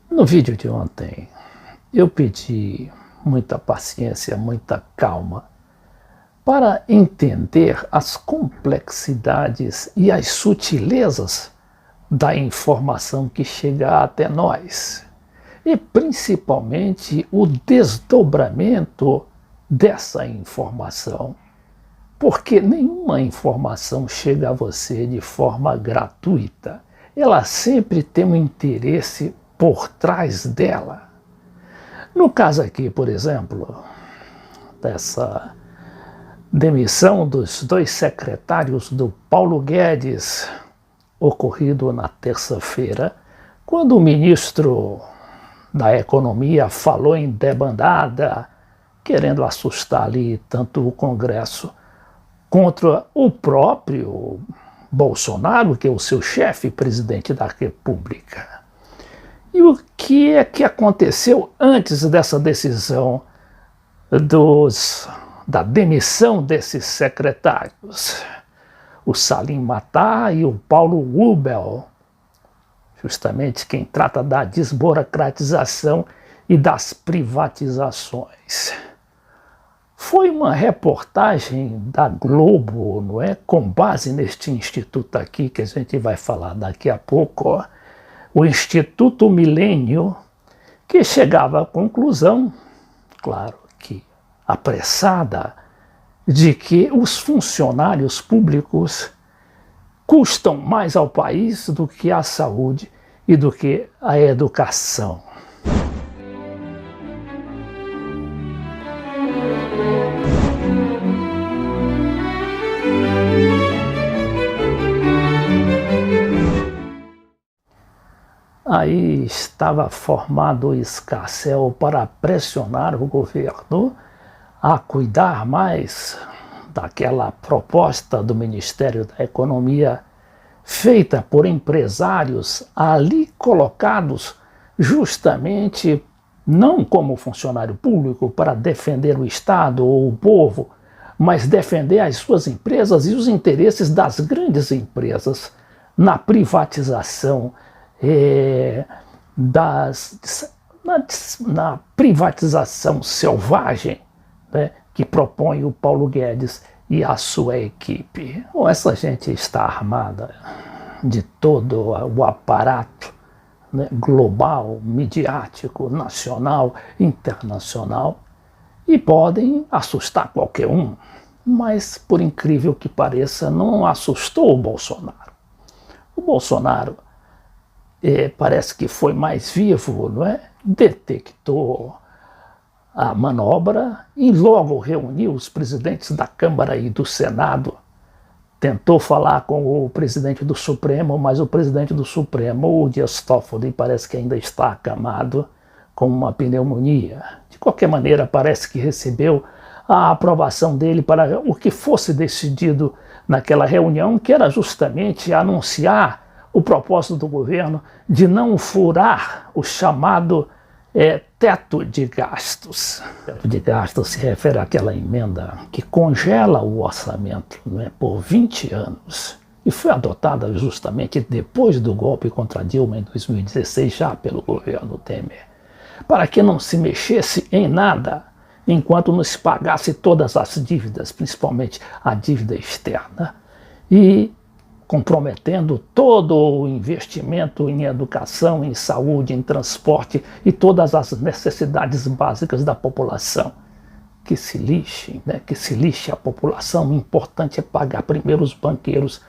No vídeo de ontem, eu pedi muita paciência, muita calma para entender as complexidades e as sutilezas da informação que chega até nós, e principalmente o desdobramento dessa informação, porque nenhuma informação chega a você de forma gratuita, ela sempre tem um interesse por trás dela. No caso aqui, por exemplo, dessa demissão dos dois secretários do Paulo Guedes, ocorrido na terça-feira, quando o ministro da Economia falou em debandada, querendo assustar ali tanto o Congresso contra o próprio Bolsonaro, que é o seu chefe, presidente da República. E o que é que aconteceu antes dessa decisão da demissão desses secretários? O Salim Matar e o Paulo Rubel, justamente quem trata da desburocratização e das privatizações. Foi uma reportagem da Globo, não é? Com base neste instituto aqui, que a gente vai falar daqui a pouco, ó, o Instituto Milênio, que chegava à conclusão, claro que apressada, de que os funcionários públicos custam mais ao país do que a saúde e do que a educação. Aí estava formado o escarcéu para pressionar o governo a cuidar mais daquela proposta do Ministério da Economia feita por empresários ali colocados justamente não como funcionário público para defender o Estado ou o povo, mas defender as suas empresas e os interesses das grandes empresas na privatização na privatização selvagem, né, que propõe o Paulo Guedes e a sua equipe. Bom, essa gente está armada de todo o aparato, né, global, midiático, nacional, internacional, e podem assustar qualquer um, mas, por incrível que pareça, não assustou o Bolsonaro. O Bolsonaro parece que foi mais vivo, não é? Detectou a manobra e logo reuniu os presidentes da Câmara e do Senado. Tentou falar com o presidente do Supremo, mas o presidente do Supremo, o Dias Toffoli, parece que ainda está acamado com uma pneumonia. De qualquer maneira, parece que recebeu a aprovação dele para o que fosse decidido naquela reunião, que era justamente anunciar o propósito do governo de não furar o chamado teto de gastos. Teto de gastos se refere àquela emenda que congela o orçamento, não é, por 20 anos. E foi adotada justamente depois do golpe contra Dilma em 2016, já pelo governo Temer, para que não se mexesse em nada enquanto não se pagasse todas as dívidas, principalmente a dívida externa, e comprometendo todo o investimento em educação, em saúde, em transporte e todas as necessidades básicas da população. Que se lixe, né? Que se lixe a população. O importante é pagar primeiro os banqueiros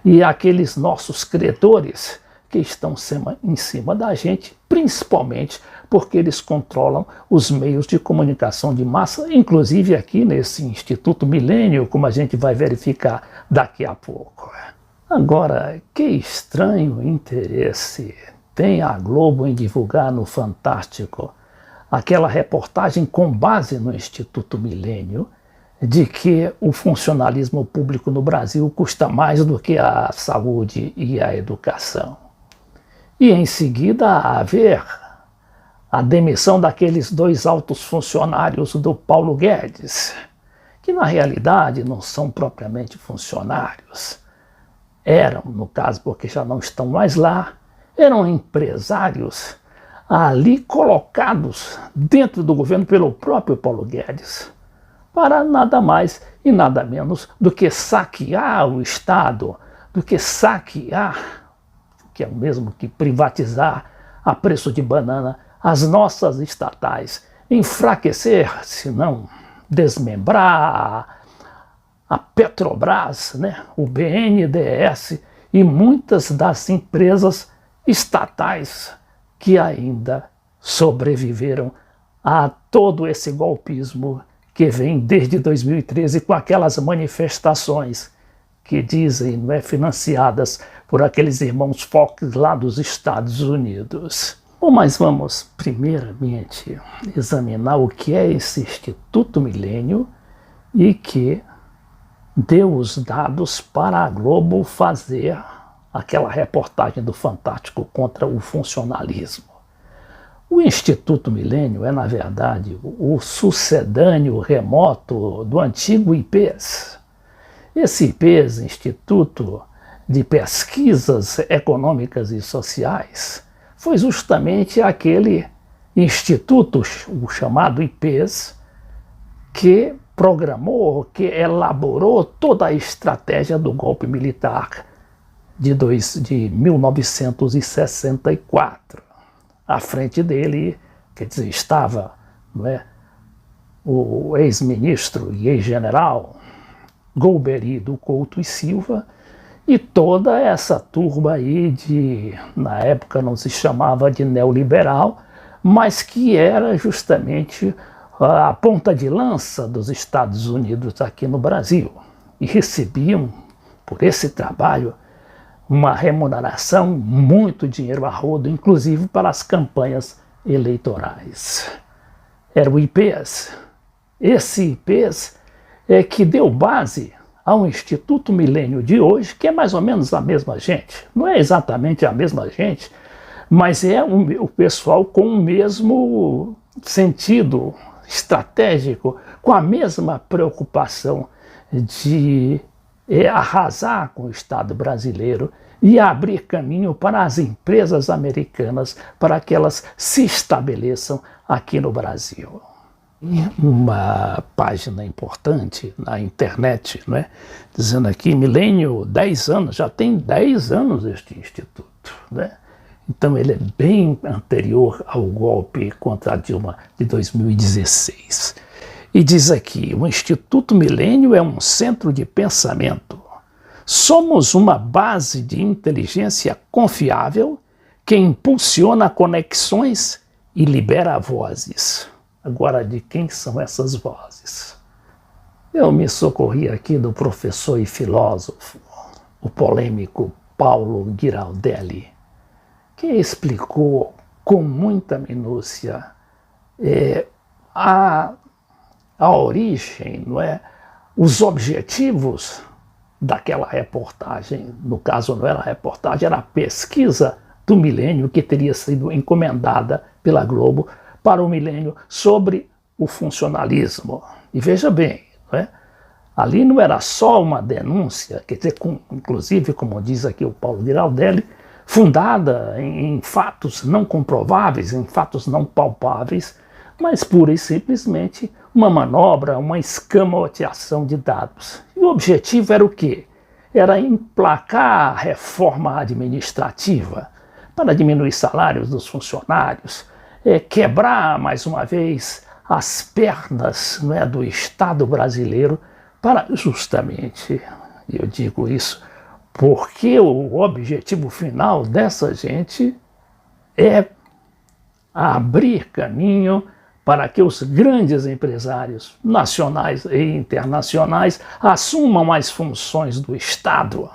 e aqueles nossos credores que estão em cima da gente, principalmente porque eles controlam os meios de comunicação de massa, inclusive aqui nesse Instituto Milênio, como a gente vai verificar daqui a pouco. Agora, que estranho interesse tem a Globo em divulgar no Fantástico aquela reportagem com base no Instituto Milênio de que o funcionalismo público no Brasil custa mais do que a saúde e a educação. E em seguida haver a demissão daqueles dois altos funcionários do Paulo Guedes, que na realidade não são propriamente funcionários. Eram, no caso, porque já não estão mais lá, eram empresários ali colocados dentro do governo pelo próprio Paulo Guedes, para nada mais e nada menos do que saquear o Estado, do que saquear, que é o mesmo que privatizar a preço de banana, as nossas estatais, enfraquecer, se não desmembrar a Petrobras, né, o BNDES e muitas das empresas estatais que ainda sobreviveram a todo esse golpismo que vem desde 2013 com aquelas manifestações que dizem, não é, financiadas por aqueles irmãos Fox lá dos Estados Unidos. Bom, mas vamos primeiramente examinar o que é esse Instituto Milênio e que deu os dados para a Globo fazer aquela reportagem do Fantástico contra o funcionalismo. O Instituto Milênio é, na verdade, o sucedâneo remoto do antigo IPES. Esse IPES, Instituto de Pesquisas Econômicas e Sociais, foi justamente aquele instituto, o chamado IPES, que programou, que elaborou toda a estratégia do golpe militar de 1964. À frente dele, quer dizer, estava, não é, o ex-ministro e ex-general Golbery do Couto e Silva e toda essa turma aí de, na época não se chamava de neoliberal, mas que era justamente a ponta de lança dos Estados Unidos aqui no Brasil. E recebiam, por esse trabalho, uma remuneração, muito dinheiro a rodo, inclusive para as campanhas eleitorais. Era o IPES. Esse IPES é que deu base ao Instituto Milênio de hoje, que é mais ou menos a mesma gente. Não é exatamente a mesma gente, mas é o pessoal com o mesmo sentido estratégico, com a mesma preocupação de arrasar com o Estado brasileiro e abrir caminho para as empresas americanas para que elas se estabeleçam aqui no Brasil. Uma página importante na internet, não é? Dizendo aqui, Milênio, 10 anos, já tem 10 anos este instituto, né? Então ele é bem anterior ao golpe contra a Dilma de 2016. E diz aqui, o Instituto Milênio é um centro de pensamento. Somos uma base de inteligência confiável que impulsiona conexões e libera vozes. Agora, de quem são essas vozes? Eu me socorri aqui do professor e filósofo, o polêmico Paulo Giraldelli, que explicou com muita minúcia a origem, não é? Os objetivos daquela reportagem. No caso, não era a reportagem, era a pesquisa do Milênio que teria sido encomendada pela Globo para o Milênio sobre o funcionalismo. E veja bem, não é? Ali não era só uma denúncia, quer dizer, inclusive, como diz aqui o Paulo Giraldelli, fundada em fatos não comprováveis, em fatos não palpáveis, mas pura e simplesmente uma manobra, uma escamoteação de dados. E o objetivo era o quê? Era emplacar a reforma administrativa para diminuir salários dos funcionários, quebrar, mais uma vez, as pernas, não é, do Estado brasileiro para justamente, eu digo isso, porque o objetivo final dessa gente é abrir caminho para que os grandes empresários nacionais e internacionais assumam as funções do Estado.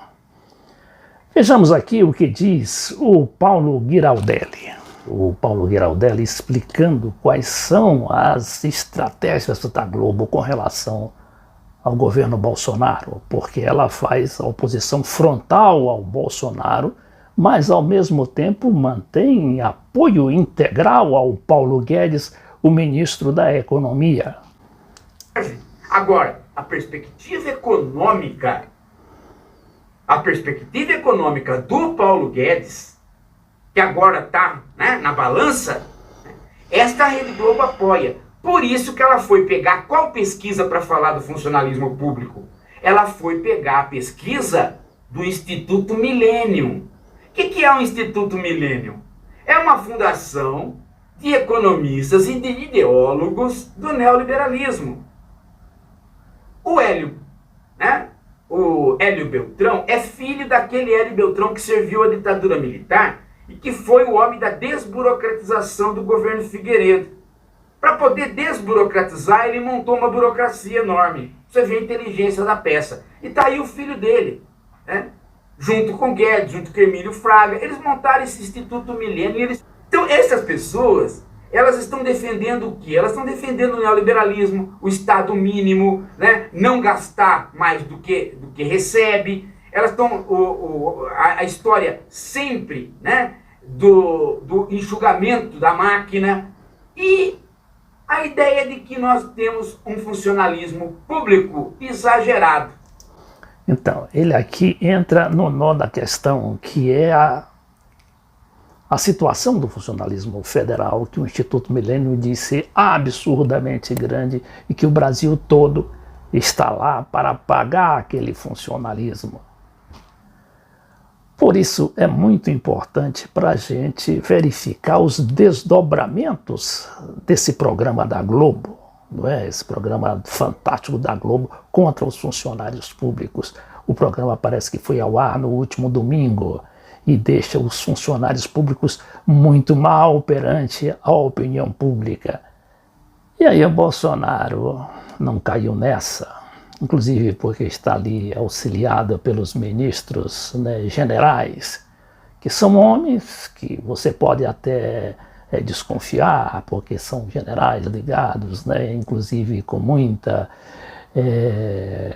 Vejamos aqui o que diz o Paulo Giraldelli. O Paulo Giraldelli explicando quais são as estratégias da Globo com relação ao governo Bolsonaro, porque ela faz a oposição frontal ao Bolsonaro, mas ao mesmo tempo mantém apoio integral ao Paulo Guedes, o ministro da Economia. Agora, a perspectiva econômica do Paulo Guedes que agora está, né, na balança, esta Rede Globo apoia. Por isso que ela foi pegar qual pesquisa para falar do funcionalismo público? Ela foi pegar a pesquisa do Instituto Millennium. O que é o Instituto Millennium? É uma fundação de economistas e de ideólogos do neoliberalismo. O Hélio Beltrão é filho daquele Hélio Beltrão que serviu a ditadura militar e que foi o homem da desburocratização do governo Figueiredo. Para poder desburocratizar, ele montou uma burocracia enorme. Você vê a inteligência da peça. E está aí o filho dele, né? Junto com Guedes, junto com Emílio Fraga. Eles montaram esse Instituto Milênio. Então, essas pessoas, elas estão defendendo o quê? Elas estão defendendo o neoliberalismo, o Estado mínimo, né? Não gastar mais do que recebe. Elas estão... a história sempre, né? do enxugamento da máquina. E a ideia de que nós temos um funcionalismo público exagerado. Então, ele aqui entra no nó da questão, que é a situação do funcionalismo federal, que o Instituto Milênio diz ser absurdamente grande e que o Brasil todo está lá para pagar aquele funcionalismo. Por isso é muito importante para a gente verificar os desdobramentos desse programa da Globo, não é? Esse programa fantástico da Globo contra os funcionários públicos. O programa parece que foi ao ar no último domingo e deixa os funcionários públicos muito mal perante a opinião pública. E aí o Bolsonaro não caiu nessa, inclusive porque está ali auxiliado pelos ministros, né, generais, que são homens que você pode até desconfiar, porque são generais ligados, né, inclusive com muita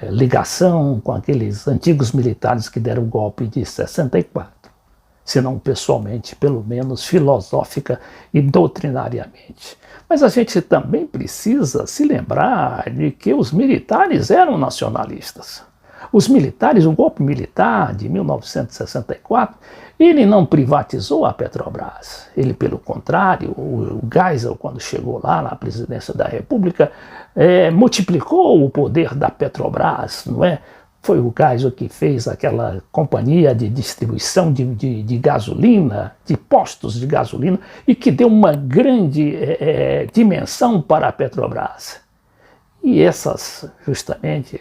ligação com aqueles antigos militares que deram o golpe de 64, se não pessoalmente, pelo menos filosófica e doutrinariamente. Mas a gente também precisa se lembrar de que os militares eram nacionalistas. Os militares, o golpe militar de 1964, ele não privatizou a Petrobras. Ele, pelo contrário, o Geisel, quando chegou lá na presidência da República, multiplicou o poder da Petrobras, não é? Foi o Geisel que fez aquela companhia de distribuição de gasolina, de postos de gasolina, e que deu uma grande dimensão para a Petrobras. E justamente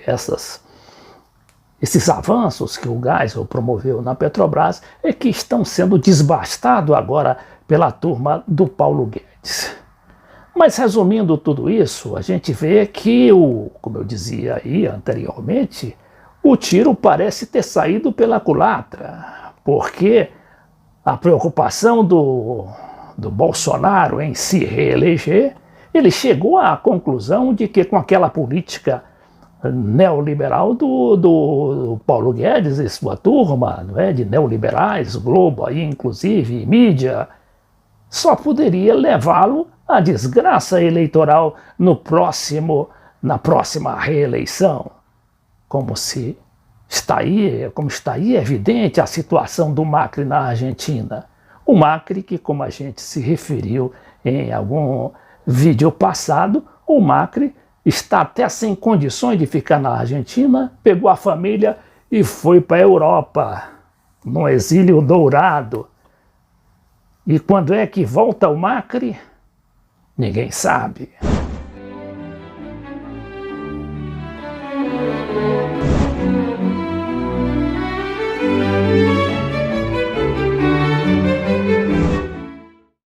esses avanços que o Geisel promoveu na Petrobras é que estão sendo desbastados agora pela turma do Paulo Guedes. Mas resumindo tudo isso, a gente vê que, como eu dizia aí anteriormente, o tiro parece ter saído pela culatra, porque a preocupação do Bolsonaro em se reeleger, ele chegou à conclusão de que com aquela política neoliberal do Paulo Guedes e sua turma, não é, de neoliberais, Globo aí inclusive, mídia, só poderia levá-lo à desgraça eleitoral na próxima reeleição. Como está aí evidente a situação do Macri na Argentina. O Macri, que como a gente se referiu em algum vídeo passado, o Macri está até sem condições de ficar na Argentina, pegou a família e foi para a Europa, num exílio dourado. E quando é que volta o Macri? Ninguém sabe.